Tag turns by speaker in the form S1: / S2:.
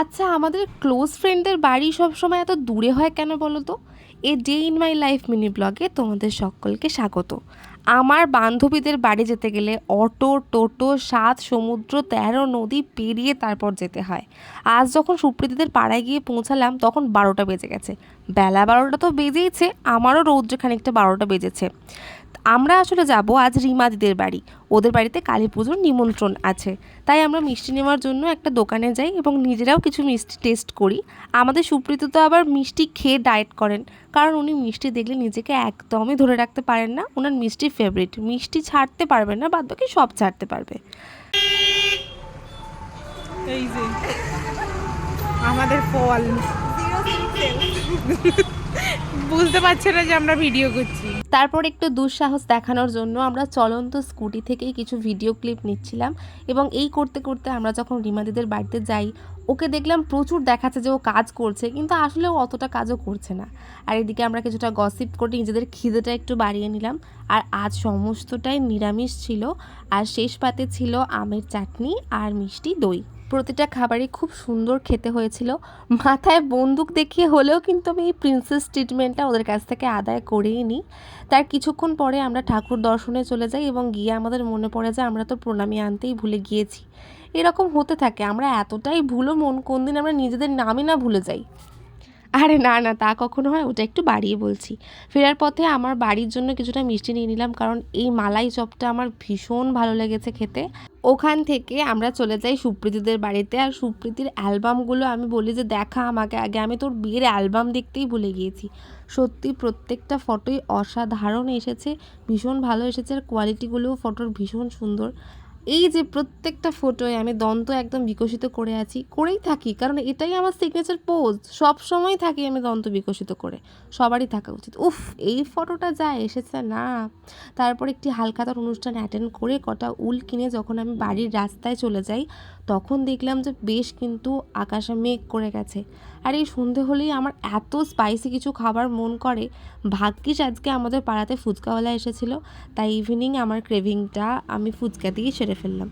S1: আচ্ছা, আমাদের ক্লোজ ফ্রেন্ডদের বাড়ি সবসময় এত দূরে হয় কেন বলো তো? A day in my life mini ব্লগে তোমাদের সকলকে স্বাগত। আমার বান্ধবীদের বাড়ি যেতে গেলে অটো, টোটো, ৭ সমুদ্র, ১৩ নদী পেরিয়ে তারপর যেতে হয়। আজ যখন সুপ্রীতিদের পাড়ায় গিয়ে পৌঁছালাম তখন ১২টা বেজে গেছে। বেলা ১২টা তো বেজেইছে, আমারও রৌদ্রে খানিকটা ১২টা বেজেছে। আমরা আসলে যাব আজ রিমা দিদের বাড়ি। ওদের বাড়িতে কালী পুজোর নিমন্ত্রণ আছে, তাই আমরা মিষ্টি নেওয়ার জন্য একটা দোকানে যাই এবং নিজেরাও কিছু মিষ্টি টেস্ট করি। আমাদের সুপ্রীত তো আবার মিষ্টি খেয়ে ডায়েট করেন, কারণ উনি মিষ্টি দেখলে নিজেকে একদমই ধরে রাখতে পারেন না। ওনার মিষ্টি ফেভারিট, মিষ্টি ছাড়তে পারবেন না, বাদ বাকি সব ছাড়তে পারবে।
S2: এই যে আমাদের ফল বুঝতে পারছে না যে আমরা ভিডিও করছি।
S1: তারপর একটু দুঃসাহস দেখানোর জন্য আমরা চলন্ত স্কুটি থেকেই কিছু ভিডিও ক্লিপ নিচ্ছিলাম এবং এই করতে করতে আমরা যখন রিমাদিদের বাড়িতে যাই, ওকে দেখলাম প্রচুর দেখাচ্ছে যে ও কাজ করছে, কিন্তু আসলে ও অতটা কাজও করছে না। আর এদিকে আমরা কিছুটা গসিপ করে নিজেদের খিদেটা একটু বাড়িয়ে নিলাম। আর আজ সমস্তটাই নিরামিষ ছিল, আর শেষ পাতে ছিল আমের চাটনি আর মিষ্টি দই। প্রতিটা খাবারই খুব সুন্দর খেতে হয়েছিল। মাথায় বন্দুক দেখিয়ে হলেও কিন্তু আমি এই প্রিন্সেস ট্রিটমেন্টটা ওদের কাছ থেকে আদায় করেই নিই। তার কিছুক্ষণ পরে আমরা ঠাকুর দর্শনে চলে যাই এবং গিয়ে আমাদের মনে পড়ে যে আমরা তো প্রণামী আনতেই ভুলে গিয়েছি। এরকম হতে থাকে, আমরা এতটাই ভুলো মন কোন দিন আমরা নিজেদের নামই না ভুলে যাই। আরে না না, তা কখনো হয়? ওটা একটু বাড়িয়ে বলছি। ফেরার পথে আমার বাড়ির জন্য কিছুটা মিষ্টি নিয়ে নিলাম, কারণ এই মালাই চপটা আমার ভীষণ ভালো লেগেছে খেতে। ওখান থেকে আমরা চলে যাই সুপ্রীতিদের বাড়িতে। আর সুপ্রীতির অ্যালবামগুলো আমি বলি যে দেখা আমাকে আগে, আমি তোর বিয়ের অ্যালবাম দেখতেই ভুলে গিয়েছি। সত্যি প্রত্যেকটা ফটোই অসাধারণ এসেছে, ভীষণ ভালো এসেছে। আর কোয়ালিটিগুলোও ফটোর ভীষণ সুন্দর। এই যে প্রত্যেকটা ফটোয় আমি দন্ত একদম বিকশিত করে আছি, করেই থাকি, কারণ এটাই আমার সিগনেচার পোজ। সব সময় থাকি আমি দন্ত বিকশিত করে, সবারই থাকা উচিত। উফ, এই ফটোটা যা এসেছে না। তারপর একটি হালখাতার অনুষ্ঠান অ্যাটেন্ড করে কটা উল কিনে যখন আমি বাড়ির রাস্তায় চলে যাই, তখন দেখলাম যে বেশ কিন্তু আকাশে মেঘ করে গেছে। আর এই সন্ধে হলেই আমার এত স্পাইসি কিছু খাবার মন করে। ভাগ্যিস আজকে আমাদের পাড়াতে ফুচকাওয়ালা এসেছিলো, তাই ইভিনিং আমার ক্রেভিংটা আমি ফুচকা দিয়ে সেরে ফেললাম।